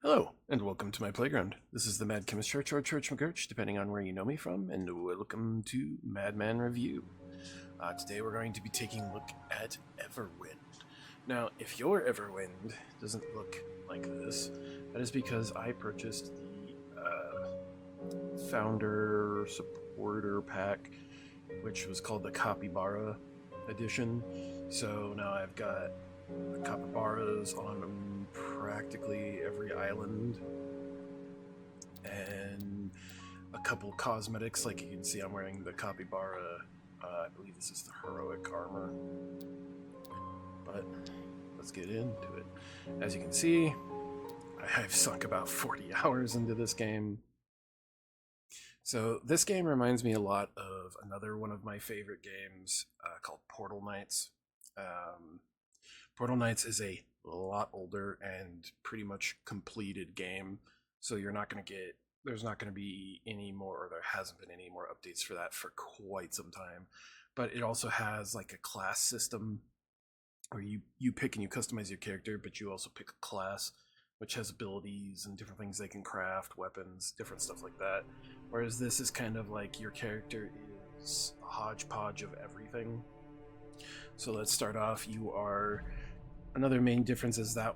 Hello, and welcome to my playground. This is the Mad Chemist Church, or Church McGurch, depending on where you know me from, and welcome to Madman Review. Today we're going to be taking a look at Everwind. Now, if your Everwind doesn't look like this, that is because I purchased the Founder Supporter Pack, which was called the Capybara Edition. So now I've got the capybaras on practically every island, and a couple cosmetics. Like you can see, I'm wearing the capybara. I believe this is the heroic armor. But let's get into it. As you can see, I've sunk about 40 hours into this game. So this game reminds me a lot of another one of my favorite games called Portal Knights. Portal Knights is a lot older and pretty much completed game, so you're not going to get, there's not going to be any more, or there hasn't been any more updates for that for quite some time. But it also has like a class system where you pick and you customize your character, but you also pick a class which has abilities and different things they can craft, weapons, different stuff like that. Whereas this is kind of like your character is a hodgepodge of everything. So let's start off. You are, another main difference is that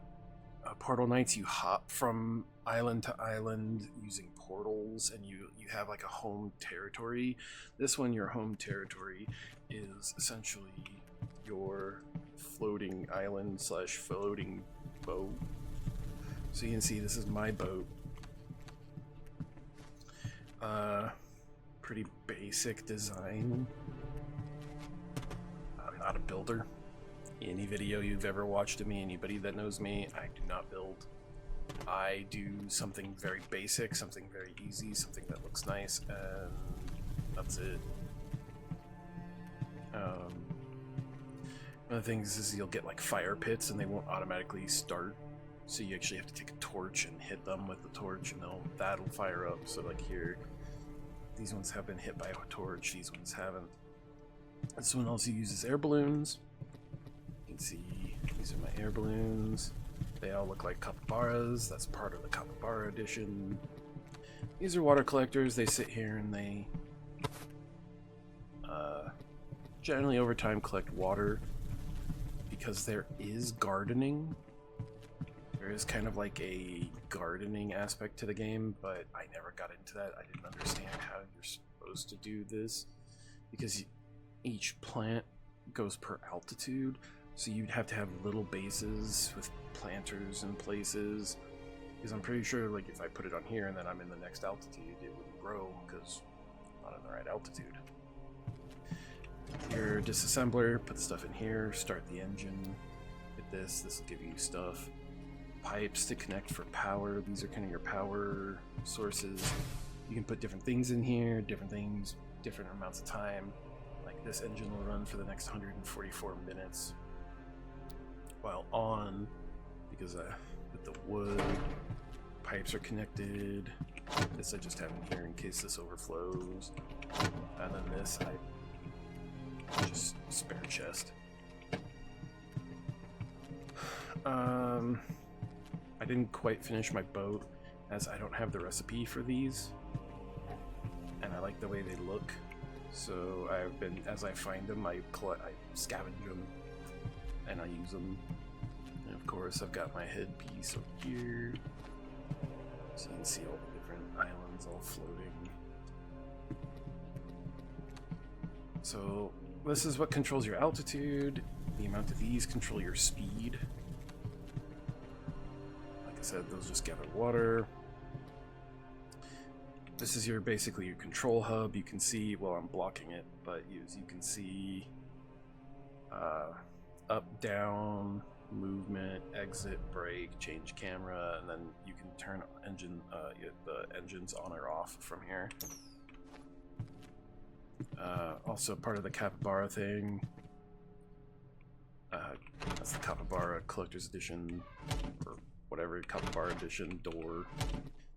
Portal Knights, you hop from island to island using portals, and you have like a home territory. This one, your home territory is essentially your floating island slash floating boat. So you can see this is my boat. Pretty basic design. I'm not a builder. Any video you've ever watched of me, anybody that knows me, I do not build. I do something very basic, something very easy, something that looks nice, and that's it. One of the things is you'll get like fire pits and they won't automatically start, so you actually have to take a torch and hit them with the torch, and that'll fire up. So like here, these ones have been hit by a torch, these ones haven't. This one also uses air balloons. You can see these are my air balloons. They all look like capybaras. That's part of the capybara edition. These are water collectors. They sit here and they generally over time collect water, because there is gardening. There is kind of like a gardening aspect to the game, but I never got into that. I didn't understand how you're supposed to do this, because each plant goes per altitude, so you'd have to have little bases with planters in places, because I'm pretty sure like if I put it on here and then I'm in the next altitude, it wouldn't grow because I'm not in the right altitude. Your disassembler, put the stuff in here, start the engine. Hit this will give you stuff. Pipes to connect for power. These are kind of your power sources. You can put different things in here, different things, different amounts of time. Like this engine will run for the next 144 minutes while on, because with the wood, pipes are connected. This I just have in here in case this overflows. And then this, I just spare chest. I didn't quite finish my boat, as I don't have the recipe for these, and I like the way they look. So I've been, as I find them, I scavenge them, and I use them. And of course, I've got my headpiece over here, so you can see all the different islands all floating. So this is what controls your altitude. The amount of these control your speed. Like I said, those just gather water. This is your basically your control hub. You can see, well, I'm blocking it, but as you can see, up, down, movement, exit, brake, change camera, and then you can turn engine, the engines on or off from here. Also part of the capybara thing. That's the capybara collector's edition, or whatever, capybara edition door.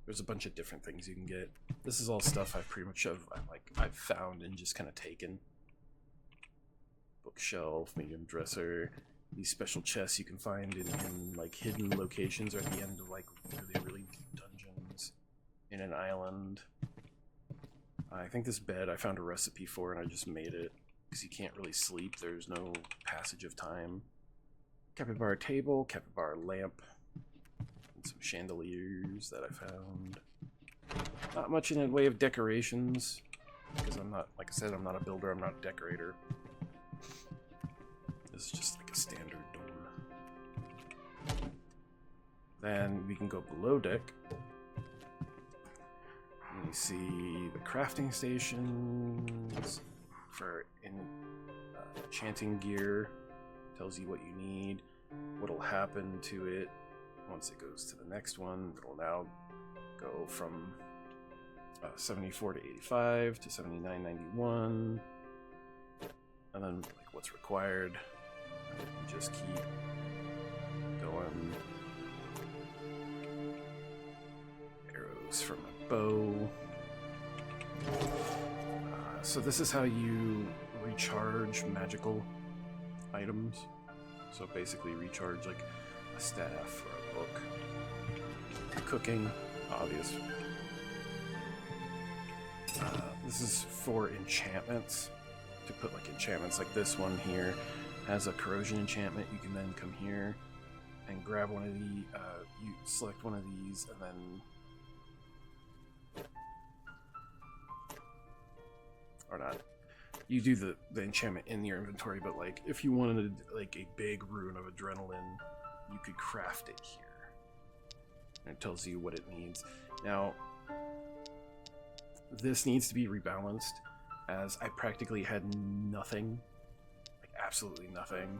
There's a bunch of different things you can get. This is all stuff I've pretty much I've found and just kind of taken. Bookshelf, medium dresser. These special chests you can find in like hidden locations or at the end of like really in an island. I think this bed I found a recipe for and I just made it because you can't really sleep. There's no passage of time. Capybara table, capybara lamp, and some chandeliers that I found. Not much in the way of decorations because I'm not, like I said, I'm not a builder, I'm not a decorator. This is just like a standard dorm. Then we can go below deck. And you see the crafting stations for enchanting gear. Tells you what you need, what'll happen to it once it goes to the next one. It'll now go from 74 to 85 to 79.91, and then like what's required. And just keep going. Arrows from a bow. So this is how you recharge magical items. So basically recharge like a staff or a book. Cooking, obvious. This is for enchantments. To put like enchantments like this one here has a corrosion enchantment. You can then come here and grab one of the you select one of these and then or not. You do the enchantment in your inventory, but like if you wanted like a big rune of adrenaline, you could craft it here. And it tells you what it needs. Now, this needs to be rebalanced, as I practically had nothing, like absolutely nothing,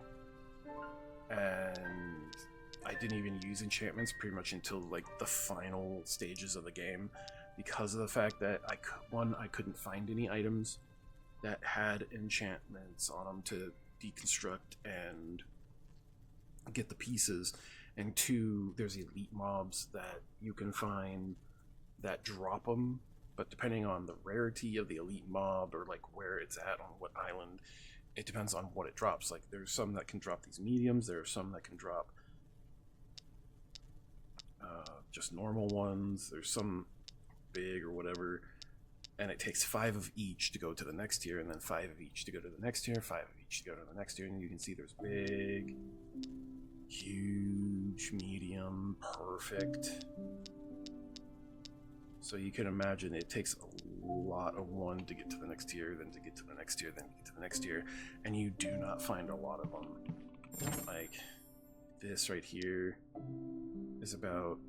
and I didn't even use enchantments pretty much until like the final stages of the game, because of the fact that I couldn't find any items that had enchantments on them to deconstruct and get the pieces, and 2, there's elite mobs that you can find that drop them, but depending on the rarity of the elite mob or like where it's at on what island, it depends on what it drops. Like there's some that can drop these mediums, there are some that can drop just normal ones, there's some big or whatever, and it takes 5 of each to go to the next tier, and then 5 of each to go to the next tier, 5 of each to go to the next tier, and you can see there's big, huge, medium, perfect. So you can imagine it takes a lot of one to get to the next tier, then to get to the next tier, then to get to the next tier, and you do not find a lot of them. Like, this right here is about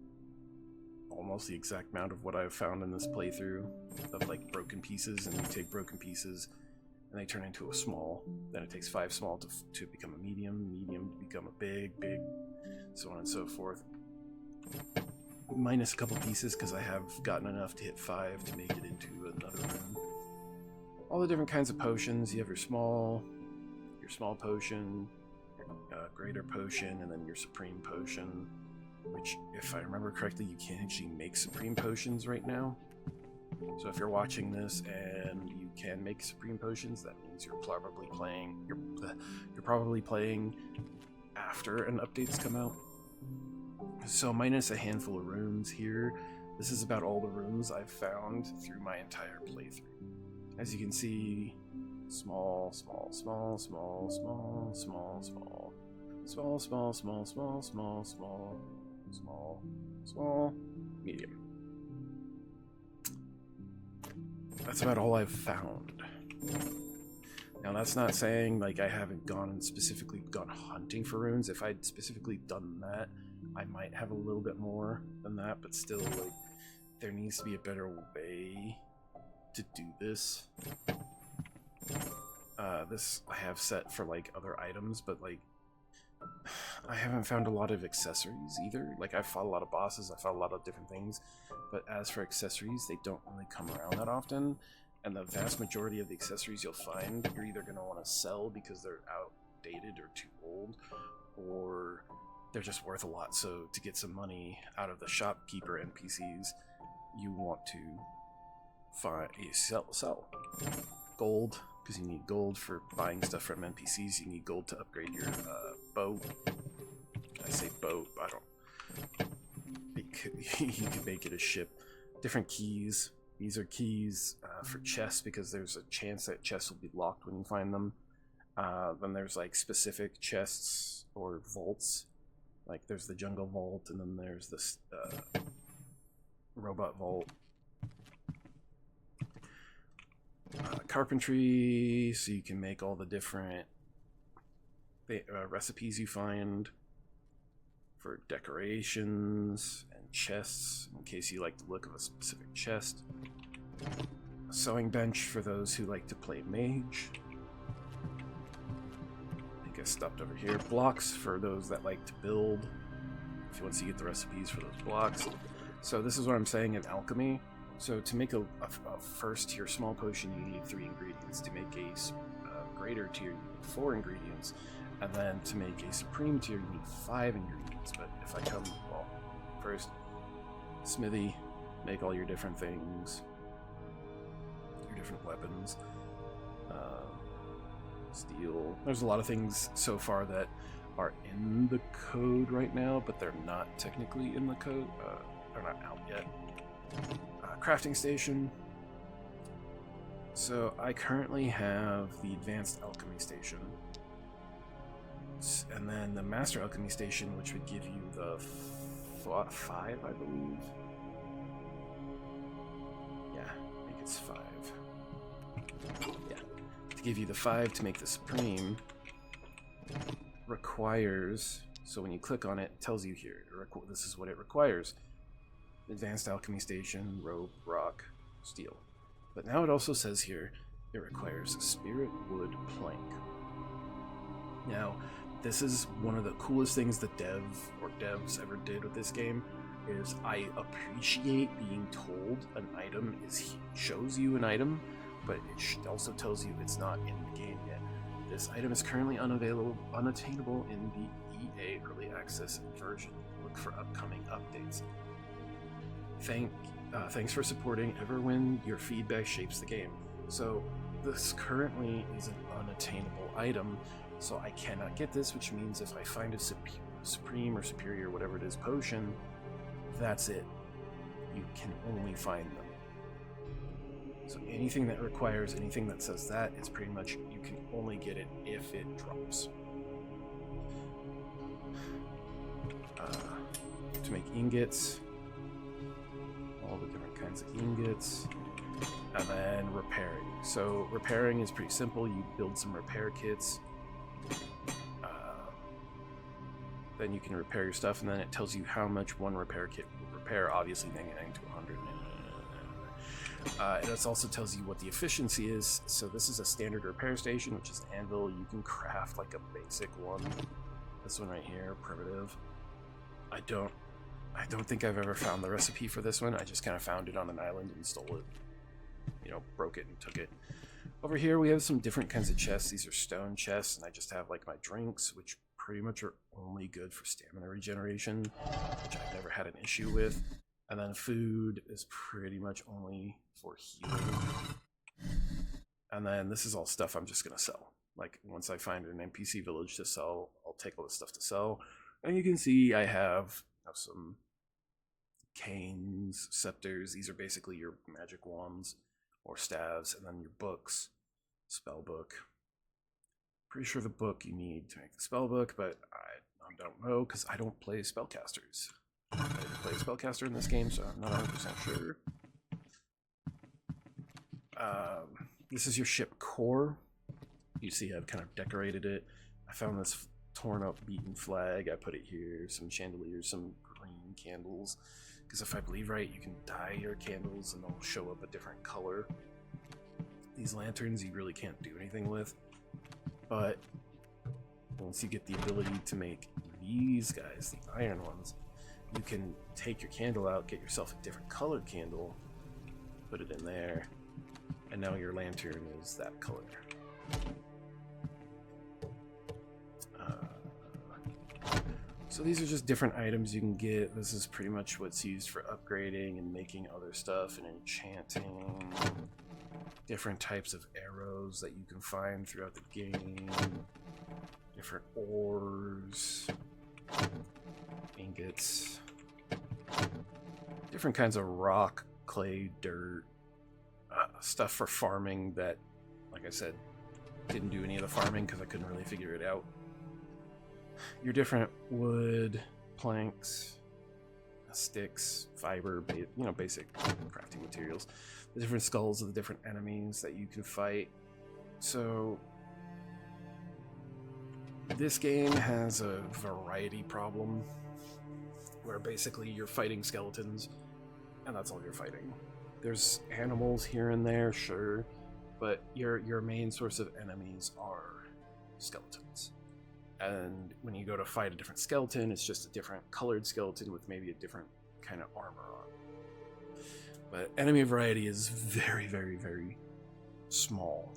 almost the exact amount of what I've found in this playthrough of like broken pieces, and you take broken pieces and they turn into a small, then it takes 5 small to become a medium, medium to become a big, big, so on and so forth. Minus a couple pieces because I have gotten enough to hit 5 to make it into another room. All the different kinds of potions. You have your small potion, your greater potion, and then your supreme potion, which, if I remember correctly, you can't actually make supreme potions right now. So if you're watching this and you can make supreme potions, that means you're probably playing after an update's come out. So minus a handful of runes here, this is about all the runes I've found through my entire playthrough. As you can see, small, small, small, small, small, small, small, small, small, small, small, small, small, small, small, medium. That's about all I've found. Now that's not saying like I haven't gone and specifically gone hunting for runes. If I'd specifically done that, I might have a little bit more than that, but still, like, there needs to be a better way to do this. This I have set for like other items, but like I haven't found a lot of accessories either. Like I've fought a lot of bosses, I fought a lot of different things, but as for accessories, they don't really come around that often. And the vast majority of the accessories you'll find, you're either going to want to sell because they're outdated or too old, or they're just worth a lot. So to get some money out of the shopkeeper NPCs, you want to sell gold, because you need gold for buying stuff from NPCs. You need gold to upgrade your boat. I say boat, I don't. You could make it a ship. different keys. These are keys for chests because there's a chance that chests will be locked when you find them. Then there's like specific chests or vaults. Like there's the jungle vault, and then there's this robot vault. Carpentry, so you can make all the different recipes you find for decorations and chests, in case you like the look of a specific chest. A sewing bench for those who like to play mage. I think I stopped over here. Blocks for those that like to build, if once you get the recipes for those blocks. So this is what I'm saying in alchemy. So to make a first tier small potion, you need 3 ingredients. To make a greater tier, you need 4 ingredients. And then to make a supreme tier, you need 5 ingredients. But if I come, well, first, smithy, make all your different things, your different weapons, steel. There's a lot of things so far that are in the code right now, but they're not technically in the code. They're not out yet. Crafting station. So I currently have the advanced alchemy station, and then the master alchemy station, which would give you the 5, I believe. Yeah, I think it's 5. Yeah, to give you the 5 to make the supreme requires. So when you click on it, it tells you here. This is what it requires. Advanced alchemy station, rope, rock, steel. But now it also says here it requires spirit wood plank. Now, this is one of the coolest things the devs ever did with this game. Is I appreciate being told an item shows you an item, but it also tells you it's not in the game yet. This item is currently unattainable in the EA early access version. Look for upcoming updates. Thanks for supporting Everwind. Your feedback shapes the game. So this currently is an unattainable item, so I cannot get this, which means if I find a supreme or superior, whatever it is, potion, that's it. You can only find them. So anything that requires anything that says that is pretty much, you can only get it if it drops. To make ingots, all the different kinds of ingots, and then repairing. So repairing is pretty simple. You build some repair kits, then you can repair your stuff, and then it tells you how much one repair kit will repair, obviously 99 to 100. It also tells you what the efficiency is. So this is a standard repair station, which is an anvil. You can craft like a basic one. This one right here, primitive. I don't think I've ever found the recipe for this one. I just kind of found it on an island and stole it. You know, broke it and took it. Over here we have some different kinds of chests. These are stone chests, and I just have like my drinks, which pretty much are only good for stamina regeneration, which I've never had an issue with. And then food is pretty much only for healing. And then this is all stuff I'm just gonna sell. Like once I find an NPC village to sell, I'll take all the stuff to sell. And you can see I have some canes, scepters. These are basically your magic wands or staves, and then your books, spell book. Pretty sure the book you need to make the spell book, but I don't know because I don't play spellcasters. I didn't play a spellcaster in this game, so I'm not 100% sure. This is your ship core. You see I've kind of decorated it. I found this torn up beaten flag. I put it here, some chandeliers, some green candles, because if I believe right, you can dye your candles and they'll show up a different color. These lanterns you really can't do anything with, but once you get the ability to make these guys, the iron ones, you can take your candle out, get yourself a different colored candle, put it in there, and now your lantern is that color. So these are just different items you can get. This is pretty much what's used for upgrading and making other stuff and enchanting. Different types of arrows that you can find throughout the game. Different ores. Ingots. Different kinds of rock clay, dirt, stuff for farming that, like I said, didn't do any of the farming because I couldn't really figure it out. Your different wood, planks, sticks, fiber, basic crafting materials. The different skulls of the different enemies that you can fight. So this game has a variety problem where basically you're fighting skeletons and that's all you're fighting. There's animals here and there, sure, but your main source of enemies are skeletons. And when you go to fight a different skeleton, it's just a different colored skeleton with maybe a different kind of armor on. But enemy variety is very, very, very small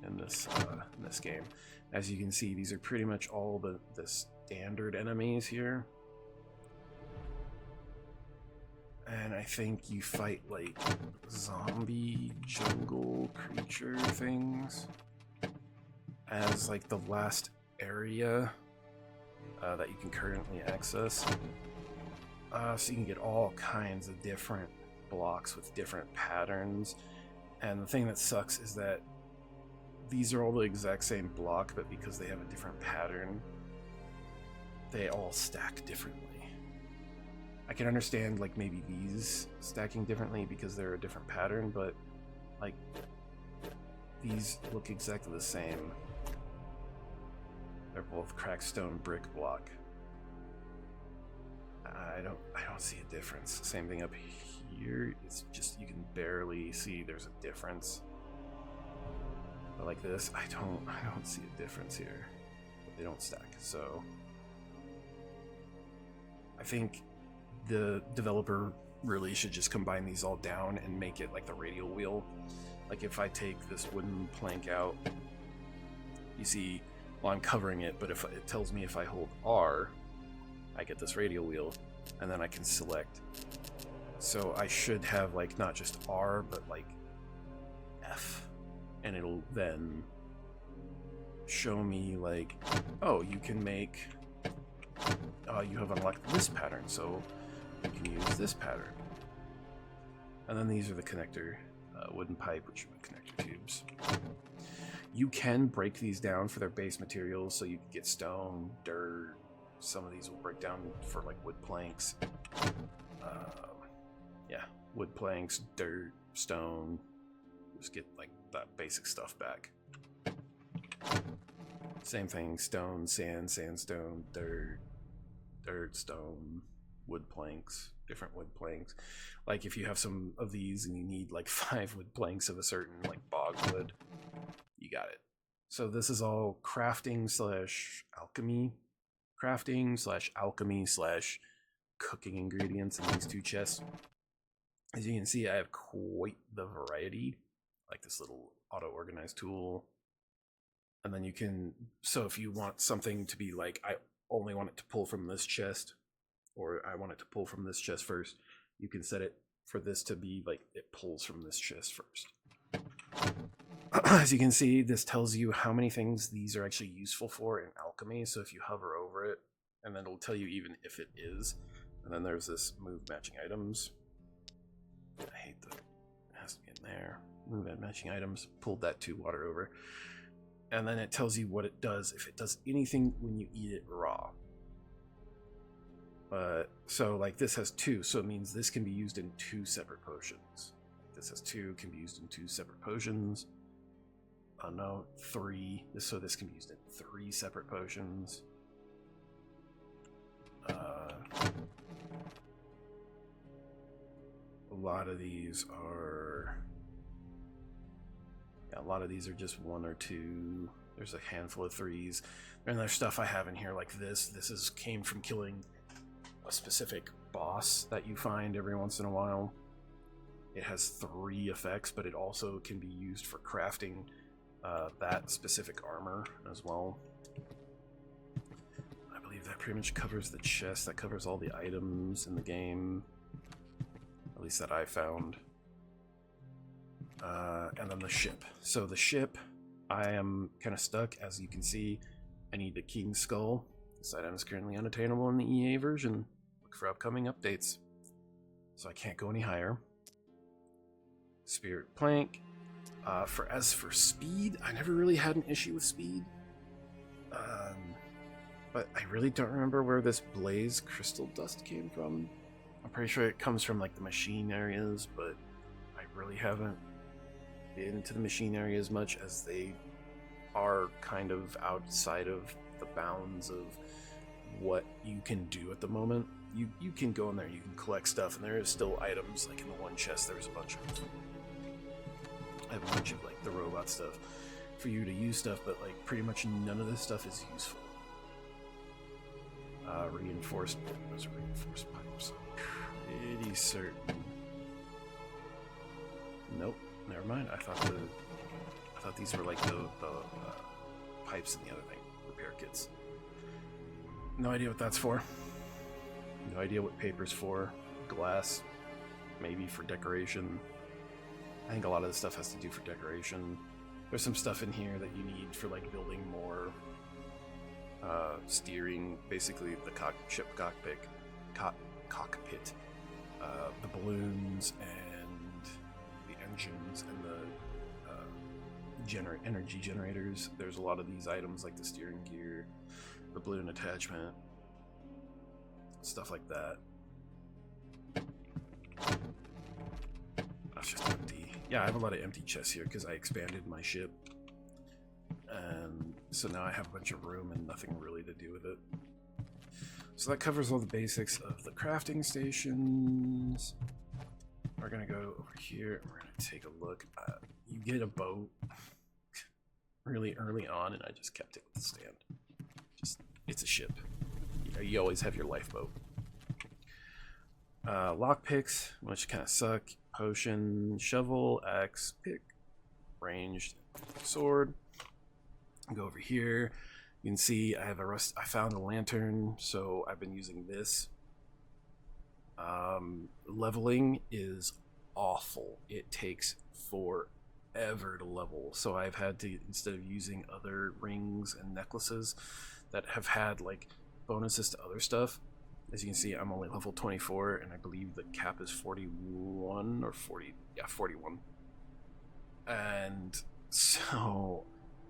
in this game. As you can see, these are pretty much all the standard enemies here. And I think you fight like zombie jungle creature things as like the last area that you can currently access. So you can get all kinds of different blocks with different patterns. And the thing that sucks is that these are all the exact same block, but because they have a different pattern, they all stack differently. I can understand like maybe these stacking differently because they're a different pattern, but like these look exactly the same. They're both cracked stone brick block. I don't see a difference. Same thing up here. It's just you can barely see there's a difference. But like this, I don't see a difference here. They don't stack. So I think the developer really should just combine these all down and make it like the radial wheel. Like if I take this wooden plank out, you see, well, I'm covering it, but if it tells me if I hold R, I get this radial wheel, and then I can select. So I should have like not just R, but like F, and it'll then show me like, oh, you can make, you have unlocked this pattern, so you can use this pattern. And then these are the connector, wooden pipe, which are connector tubes. You can break these down for their base materials, so you can get stone, dirt. Some of these will break down for like wood planks. Yeah, wood planks, dirt, stone. Just get like that basic stuff back. Same thing, stone, sand, sandstone, dirt, stone, wood planks, different wood planks. Like if you have some of these and you need like 5 wood planks of a certain like bog wood, you got it. So this is all crafting slash alchemy. Crafting slash alchemy slash cooking ingredients in these 2 chests. As you can see, I have quite the variety. Like this little auto-organized tool. And then you can, so if you want something to be like, I only want it to pull from this chest, or I want it to pull from this chest first, you can set it for this to be like, it pulls from this chest first. As you can see, this tells you how many things these are actually useful for in alchemy. So if you hover over it, and then it'll tell you even if it is. And then there's this move matching items. I hate that. It has to be in there. Move and matching items. Pulled that 2 water over. And then it tells you what it does if it does anything when you eat it raw. So like this has 2, so it means this can be used in 2 separate potions. This has 2, can be used in 2 separate potions. No, 3. So this can be used in 3 separate potions. A lot of these are... Yeah, a lot of these are just 1 or 2. There's a handful of 3s. And there's stuff I have in here like this. This came from killing a specific boss that you find every once in a while. It has 3 effects, but it also can be used for crafting that specific armor as well. I believe that pretty much covers the chest. That covers all the items in the game, at least that I found. And then the ship. So the ship, I am kind of stuck. As you can see, I need the King's Skull. This item is currently unattainable in the EA version. Look for upcoming updates. So I can't go any higher. Spirit Plank. As for speed, I never really had an issue with speed. But I really don't remember where this blaze crystal dust came from. I'm pretty sure it comes from like the machine areas, but I really haven't been to the machine area as much, as they are kind of outside of the bounds of what you can do at the moment. You can go in there, you can collect stuff, and there is still items. Like in the one chest, there's a bunch of like the robot stuff for you to use stuff, but like pretty much none of this stuff is useful. Reinforced pipes. Pretty certain. Nope, never mind. I thought these were like the pipes and the other thing, repair kits. No idea what that's for. No idea what paper's for. Glass, maybe for decoration. I think a lot of this stuff has to do for decoration. There's some stuff in here that you need for like building more steering, basically the ship cockpit, the balloons and the engines and the energy generators. There's a lot of these items like the steering gear, the balloon attachment, stuff like that. That's just empty. Yeah, I have a lot of empty chests here because I expanded my ship. And so now I have a bunch of room and nothing really to do with it. So that covers all the basics of the crafting stations. We're gonna go over here and we're gonna take a look. You get a boat really early on, and I just kept it with the stand. It's a ship. You always have your lifeboat. Lockpicks, which kind of suck. Potion, shovel, axe, pick, ranged sword. Go over here. You can see I found a lantern, so I've been using this. Leveling is awful. It takes forever to level, so I've had to, instead of using other rings and necklaces that have had like bonuses to other stuff, as you can see, I'm only level 24, and I believe the cap is 41 or 40. Yeah, 41. And so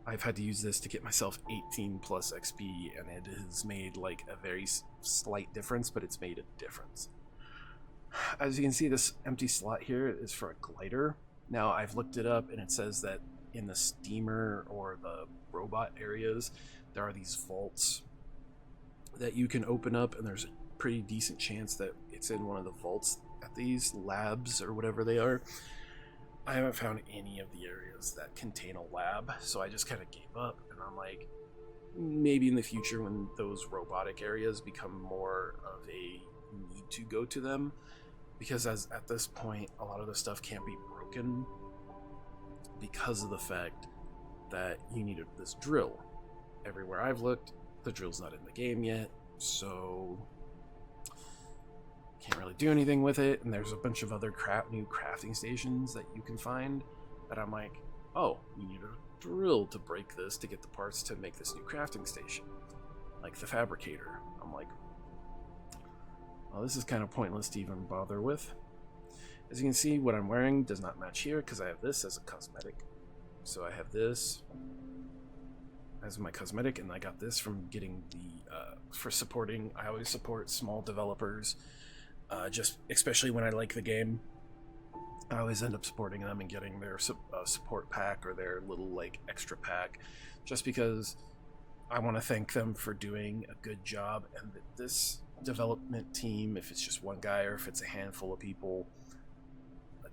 I've had to use this to get myself 18 plus XP, and it has made like a very slight difference, but it's made a difference. As you can see, this empty slot here is for a glider. Now, I've looked it up, and it says that in the steamer or the robot areas, there are these vaults that you can open up, and there's a pretty decent chance that it's in one of the vaults at these labs or whatever they are. I haven't found any of the areas that contain a lab, so I just kind of gave up, and I'm like, maybe in the future when those robotic areas become more of a need to go to them, because at this point a lot of the stuff can't be broken because of the fact that you need this drill. Everywhere I've looked, the drill's not in the game yet, so can't really do anything with it. And there's a bunch of other new crafting stations that you can find that I'm like, oh, you need a drill to break this to get the parts to make this new crafting station, like the fabricator. I'm like, well, this is kind of pointless to even bother with. As you can see, what I'm wearing does not match here because I have this as a cosmetic. So I have this as my cosmetic, and I got this from getting the for supporting. I always support small developers, just especially when I like the game. I always end up supporting them and getting their support pack or their little like extra pack, just because I want to thank them for doing a good job. And this development team, if it's just one guy or if it's a handful of people,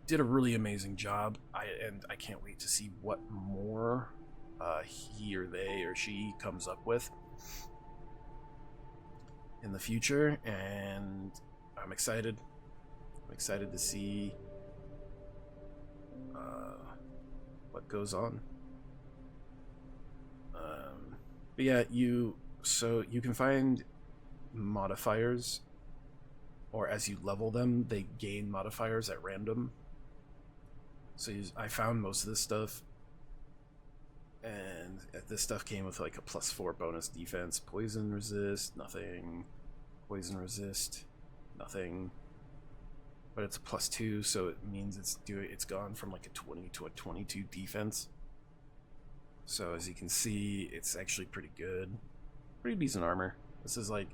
did a really amazing job. I can't wait to see what more he or they or she comes up with in the future, and I'm excited. I'm excited to see what goes on. But yeah, you can find modifiers, or as you level them, they gain modifiers at random. So I found most of this stuff, and this stuff came with like a +4 bonus defense. Poison resist, nothing. Poison resist, nothing. but it's a +2, so it means it's gone from like a 20 to a 22 defense. So as you can see, it's actually pretty good. Pretty decent armor. This is like,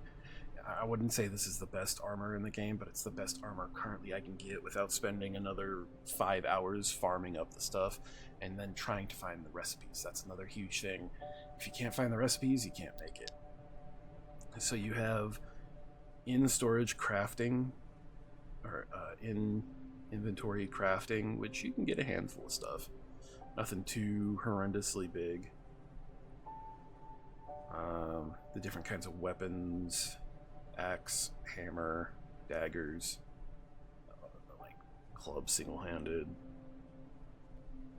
I wouldn't say this is the best armor in the game, but it's the best armor currently I can get without spending another 5 hours farming up the stuff and then trying to find the recipes. That's another huge thing. If you can't find the recipes, you can't make it. So you have in storage crafting, or in inventory crafting, which you can get a handful of stuff. Nothing too horrendously big. The different kinds of weapons, axe, hammer, daggers, like club single-handed,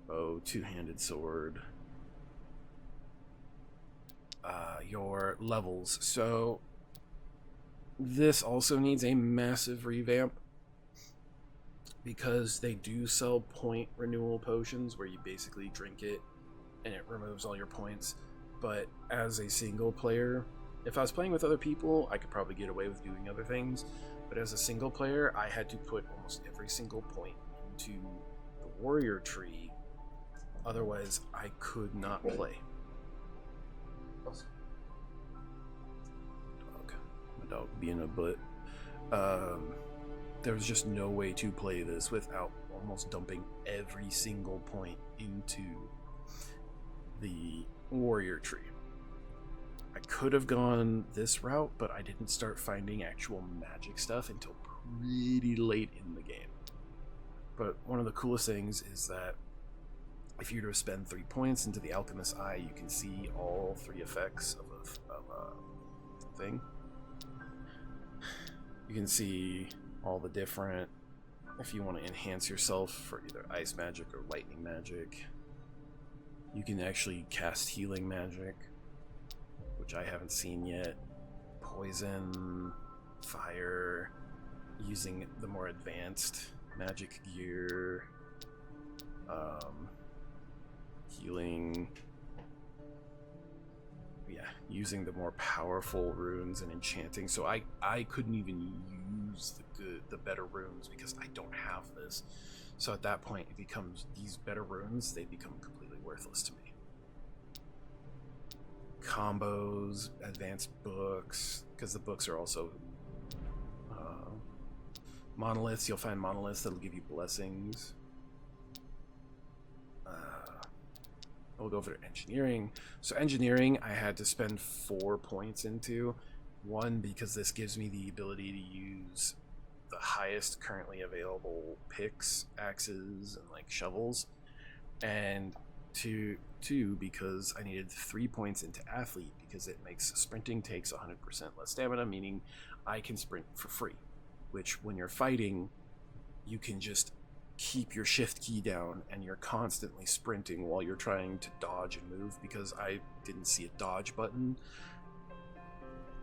bow, two-handed sword. Your levels. So this also needs a massive revamp, because they do sell point renewal potions where you basically drink it and it removes all your points. But as a single player, if I was playing with other people, I could probably get away with doing other things. But as a single player, I had to put almost every single point into the warrior tree. Otherwise, I could not play. My dog being a butt. There was just no way to play this without almost dumping every single point into the warrior tree. I could have gone this route, but I didn't start finding actual magic stuff until pretty late in the game. But one of the coolest things is that if you were to spend 3 points into the Alchemist's Eye, you can see all 3 effects of a thing. You can see all the different, if you want to enhance yourself for either ice magic or lightning magic. You can actually cast healing magic, which I haven't seen yet. Poison, fire, using the more advanced magic gear, healing, using the more powerful runes and enchanting. So I couldn't even use the better runes because I don't have this. So at that point, it becomes these better runes, they become completely worthless to me. Combos, advanced books, because the books are also monoliths. You'll find monoliths that'll give you blessings. We'll go over to engineering. So engineering, I had to spend 4 points into. 1, because this gives me the ability to use the highest currently available picks, axes, and like shovels. And 2, because I needed 3 points into athlete, because it makes sprinting takes 100% less stamina, meaning I can sprint for free. Which when you're fighting, you can just keep your shift key down and you're constantly sprinting while you're trying to dodge and move, because I didn't see a dodge button,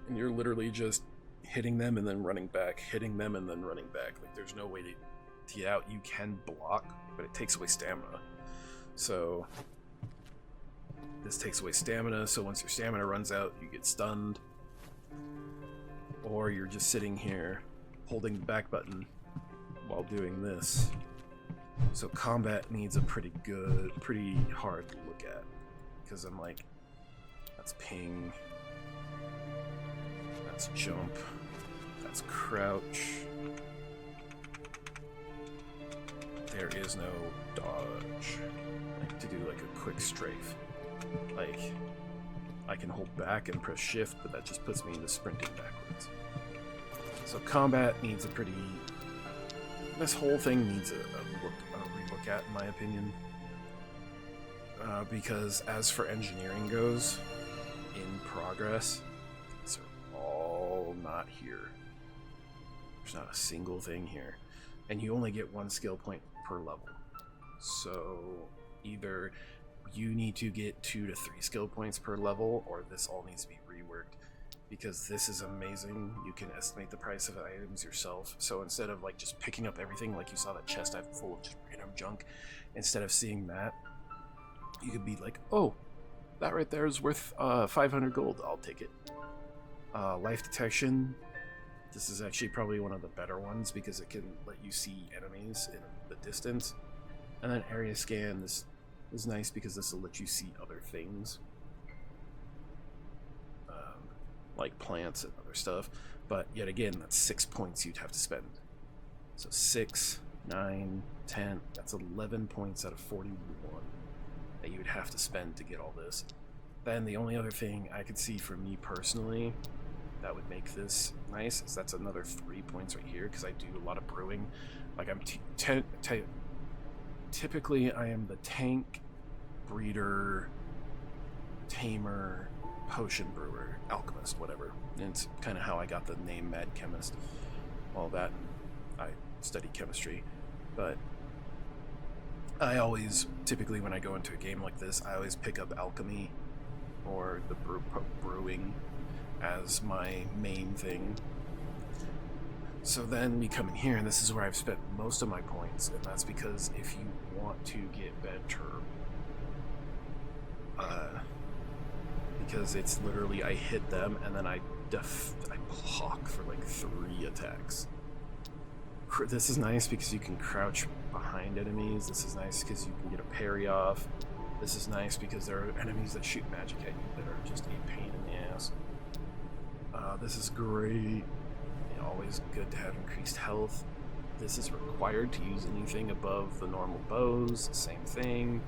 and you're literally just hitting them and then running back, hitting them and then running back. Like, there's no way to get out. You can block, but it takes away stamina. So this takes away stamina, so once your stamina runs out, you get stunned, or you're just sitting here holding the back button while doing this. So combat needs a pretty hard to look at, because I'm like, that's ping, that's jump, that's crouch, there is no dodge. Like, to do like a quick strafe, like I can hold back and press shift, but that just puts me into sprinting backwards. So combat needs this whole thing needs a relook at, in my opinion. Because as for engineering goes, in progress, these are all not here. There's not a single thing here. And you only get 1 skill point per level. So either you need to get 2 to 3 skill points per level, or this all needs to be reworked. Because this is amazing. You can estimate the price of items yourself. So instead of like just picking up everything, like you saw that chest I have full of just random junk, instead of seeing that, you could be like, oh, that right there is worth 500 gold. I'll take it. Life detection. This is actually probably one of the better ones because it can let you see enemies in the distance. And then area scan, this is nice because this will let you see other things. Like plants and other stuff. But yet again, that's 6 points you'd have to spend. So 6, 9, 10, that's 11 points out of 41 that you would have to spend to get all this. Then the only other thing I could see for me personally that would make this nice is that's another 3 points right here, because I do a lot of brewing. Like I'm typically I am the tank, breeder, tamer, potion brewer, alchemist, whatever. And it's kind of how I got the name Mad Chemist. All that, I study chemistry, but I always, typically when I go into a game like this, I always pick up alchemy or the brewing as my main thing. So then we come in here, and this is where I've spent most of my points, and that's because if you want to get better, because it's literally I hit them and then I block for like 3 attacks. This is nice because you can crouch behind enemies. This is nice because you can get a parry off. This is nice because there are enemies that shoot magic at you that are just a pain in the ass. This is great. Always good to have increased health. This is required to use anything above the normal bows. Same thing.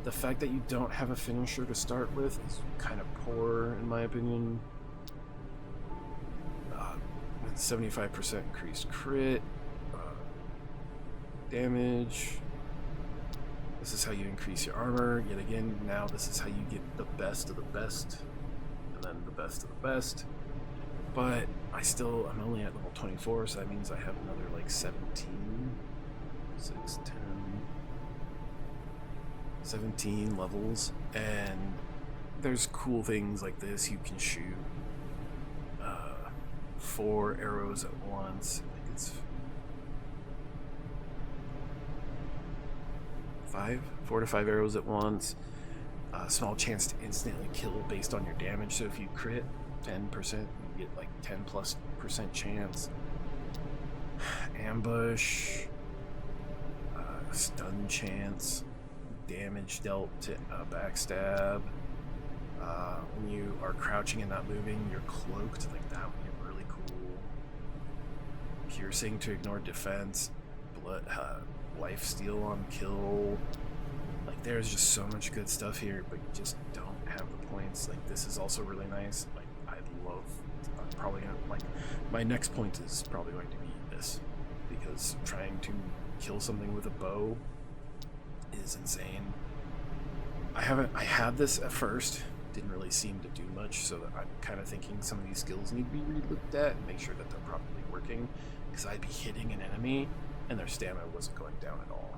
The fact that you don't have a finisher to start with is kind of poor, in my opinion. 75% increased crit damage. This is how you increase your armor. Yet again, now this is how you get the best of the best, and then the best of the best. But I'm only at level 24, so that means I have another like 17, 6, 10, 17 levels, and there's cool things like this. You can shoot 4 arrows at once. I think it's 4 to 5 arrows at once. Small chance to instantly kill based on your damage. So if you crit 10%, you get like 10+% chance. Ambush, stun chance, damage dealt to backstab. When you are crouching and not moving, you're cloaked. Like that would be really cool. Piercing to ignore defense. Blood, life steal on kill. Like there's just so much good stuff here, but you just don't have the points. Like this is also really nice. Like I'm probably gonna, like, my next point is probably going to be this, because trying to kill something with a bow is insane. I had this at first, didn't really seem to do much, so that I'm kind of thinking some of these skills need to be re-looked at and make sure that they're properly working, because I'd be hitting an enemy and their stamina wasn't going down at all.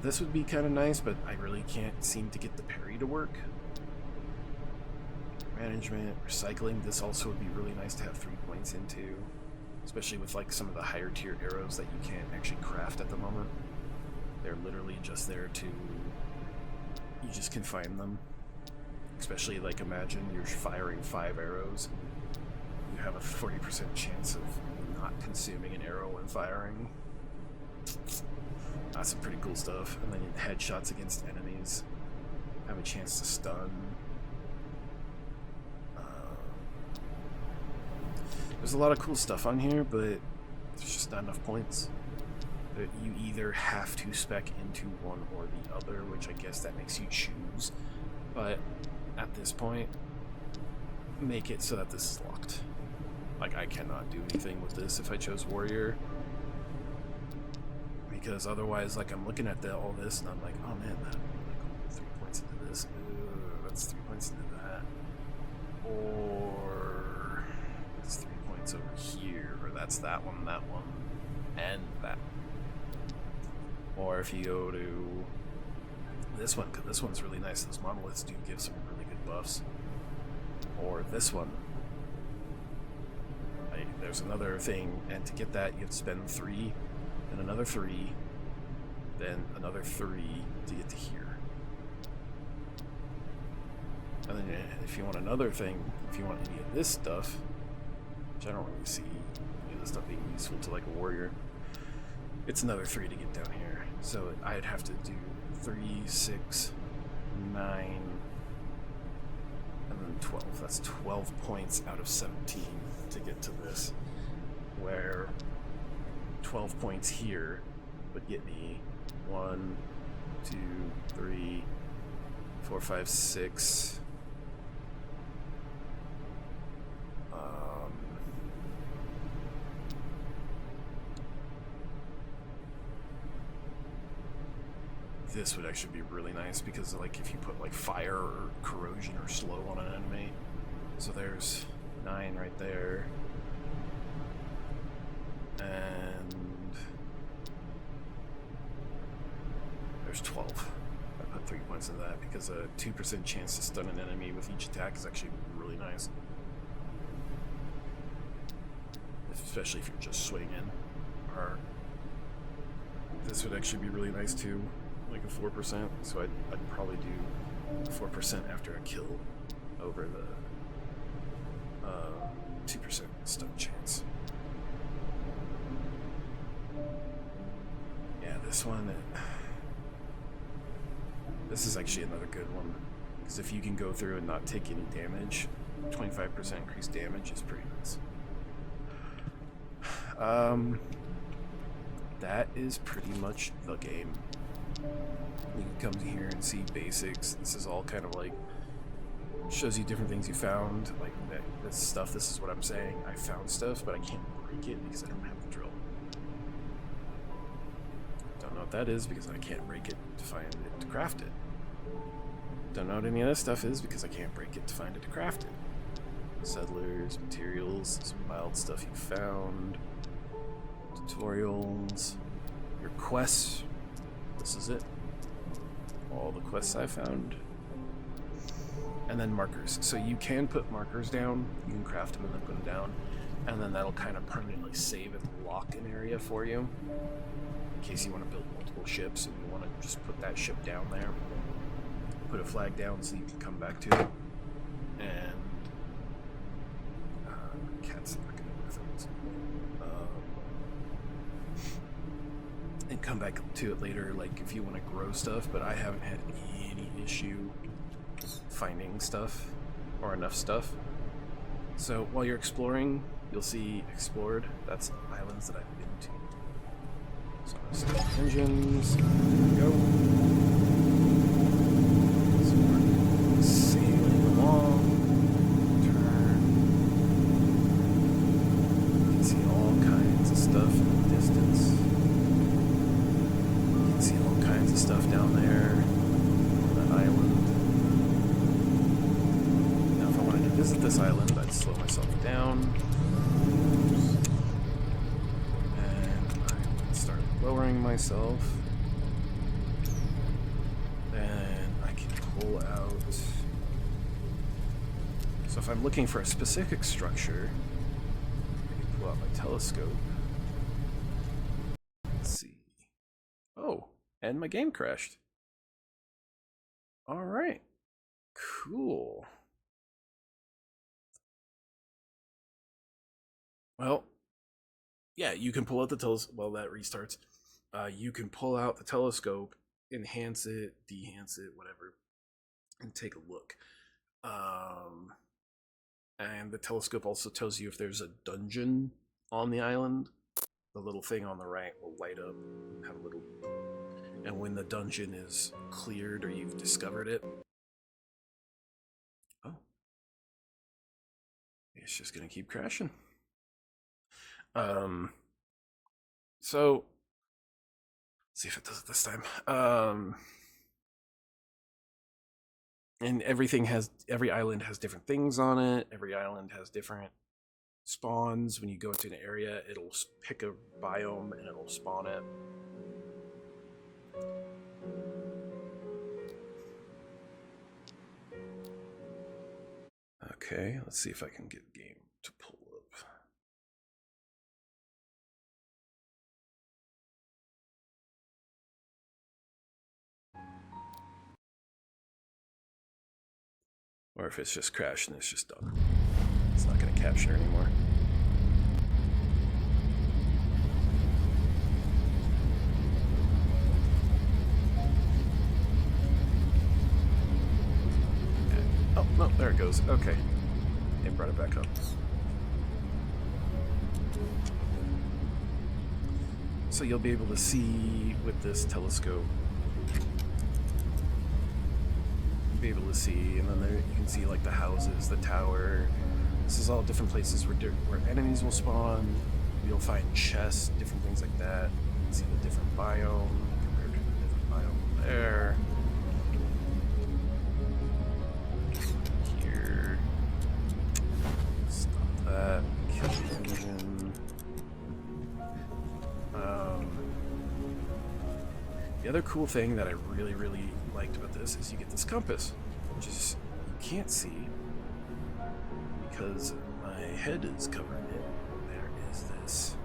This would be kind of nice, but I really can't seem to get the parry to work. Management, recycling, this also would be really nice to have 3 points into, especially with like some of the higher tier arrows that you can't actually craft at the moment. They're literally just there to, you just can find them. Especially like imagine you're firing 5 arrows, you have a 40% chance of not consuming an arrow when firing. That's some pretty cool stuff. And then headshots against enemies have a chance to stun. There's a lot of cool stuff on here, but there's just not enough points. You either have to spec into one or the other, which I guess that makes you choose. But at this point, make it so that this is locked. Like I cannot do anything with this if I chose warrior, because otherwise, like I'm looking at all this and I'm like, oh man, that like 3 points into this. That's 3 points into that. Or that's 3 points over here, or that's that one, and that. Or if you go to this one, because this one's really nice. Those monoliths do give some really good buffs. Or this one. There's another thing, and to get that you have to spend 3, then another 3, then another 3 to get to here. And then if you want another thing, if you want any of this stuff, which I don't really see any of this stuff being useful to like a warrior, it's another 3 to get down here. So I'd have to do 3, 6, 9, and then 12. That's 12 points out of 17 to get to this. Where 12 points here would get me 1, 2, 3, 4, 5, 6. This would actually be really nice because, like, if you put like fire or corrosion or slow on an enemy, so there's 9 right there, and there's 12. I put 3 points into that because a 2% chance to stun an enemy with each attack is actually really nice, especially if you're just swinging. Or this would actually be really nice too. Like a 4%, so I'd probably do 4% after a kill over the 2% stun chance. Yeah, this one, this is actually another good one, because if you can go through and not take any damage, 25% increased damage is pretty nice. That is pretty much the game. You can come here and see basics. This is all kind of like shows you different things you found. Like this stuff, this is what I'm saying. I found stuff, but I can't break it because I don't have the drill. Don't know what that is because I can't break it to find it to craft it. Don't know what any of this stuff is because I can't break it to find it to craft it. Settlers, materials, some wild stuff you found, tutorials, your quests. This is it. All the quests I found. And then markers. So you can put markers down. You can craft them and then put them down. And then that'll kind of permanently save and lock an area for you. In case you want to build multiple ships and you want to just put that ship down there. Put a flag down so you can come back to it. And... cat's not going to do things. And come back to it later, like if you want to grow stuff, but I haven't had any issue finding stuff or enough stuff. So while you're exploring, you'll see explored. That's islands that I've been to. So I'm gonna start engines. There we go. So we're sailing along. Turn. You can see all kinds of stuff in the distance. See all kinds of stuff down there on that island. Now if I wanted to visit this island, I'd slow myself down. And I would start lowering myself. And I can pull out... So if I'm looking for a specific structure, I can pull out my telescope. Let's see. Oh, and my game crashed. All right, cool. Well, yeah, you can pull out the telescope. Well, that restarts. You can pull out the telescope, enhance it, dehance it, whatever, and take a look. And the telescope also tells you if there's a dungeon on the island. The little thing on the right will light up and have a little... And when the dungeon is cleared or you've discovered it... Oh. It's just gonna keep crashing. So... Let's see if it does it this time. And every island has different things on it. Every island has different spawns. When you go into an area, it'll pick a biome and it'll spawn it. Okay, let's see if I can get game to pull up. Or if it's just crashed and it's just done. It's not going to capture anymore. Oh, no, there it goes. Okay. It brought it back up. So you'll be able to see with this telescope. You'll be able to see, and then there you can see like the houses, the tower. This is all different places where enemies will spawn. You'll find chests, different things like that. You can see the different biome compared to the different biome there. Here. Stop that. Kill the engine. The other cool thing that I really, really liked about this is you get this compass, which is you can't see because my head is covering it. There is this.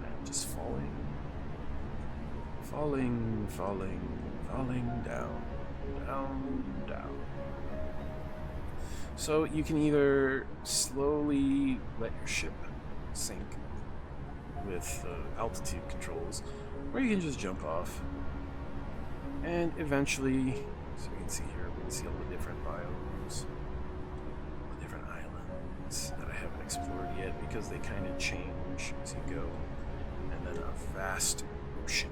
I'm just falling. Falling, falling, falling down. Down, down. So you can either slowly let your ship sink with altitude controls, or you can just jump off. And eventually, so you can see here, we can see all the different biomes, the different islands that I haven't explored yet because they kind of change as you go. And then a vast ocean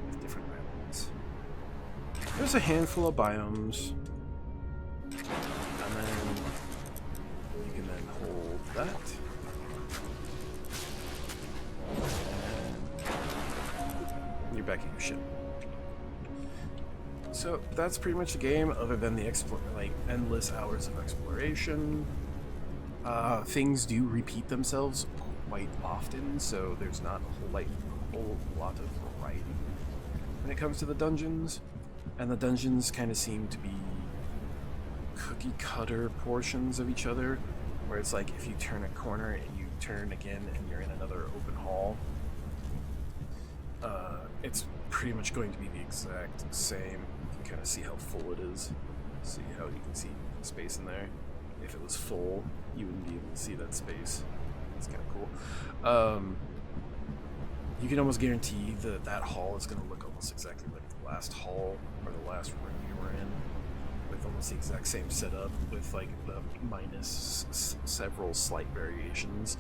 with different islands. There's a handful of biomes. And then you can then hold that. And you're back at your ship. So that's pretty much the game, other than the endless hours of exploration. Things do repeat themselves quite often, so there's not a whole lot of variety when it comes to the dungeons. And the dungeons kind of seem to be cookie cutter portions of each other, where it's like if you turn a corner and you turn again and you're in another open hall, it's pretty much going to be the exact same. You can kind of see how full it is. See how you can see space in there. If it was full, you wouldn't be able to see that space. It's kind of cool. You can almost guarantee that that hall is going to look almost exactly like the last hall or the last room you were in, with almost the exact same setup, with like the minus several slight variations.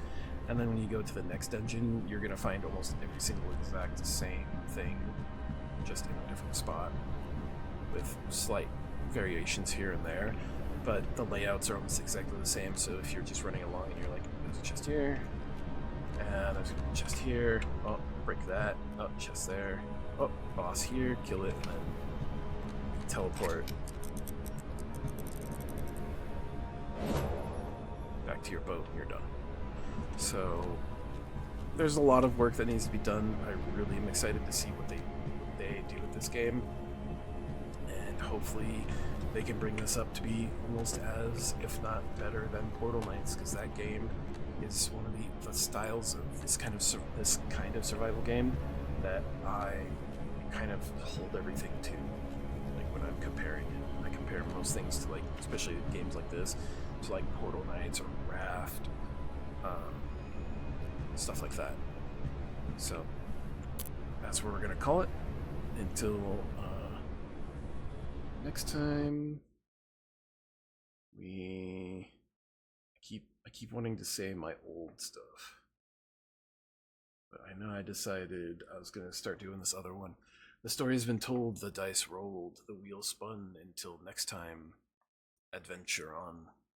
And then when you go to the next dungeon, you're going to find almost every single exact same thing, just in a different spot, with slight variations here and there. But the layouts are almost exactly the same, so if you're just running along and you're like, there's a chest here, and there's a chest here, oh, break that, oh, chest there, oh, boss here, kill it, and then teleport back to your boat and you're done. So there's a lot of work that needs to be done. I really am excited to see what they do with this game, and hopefully they can bring this up to be almost as, if not better, than Portal Knights, because that game is one of the styles of this kind of survival game that I kind of hold everything to. Like when I'm comparing it, I compare most things to, like, especially games like this, to like Portal Knights or Raft, stuff like that. So that's where we're gonna call it until next time. I keep wanting to say my old stuff, but I know I decided I was gonna start doing this other one. The story has been told, the dice rolled, the wheel spun. Until next time, adventure on.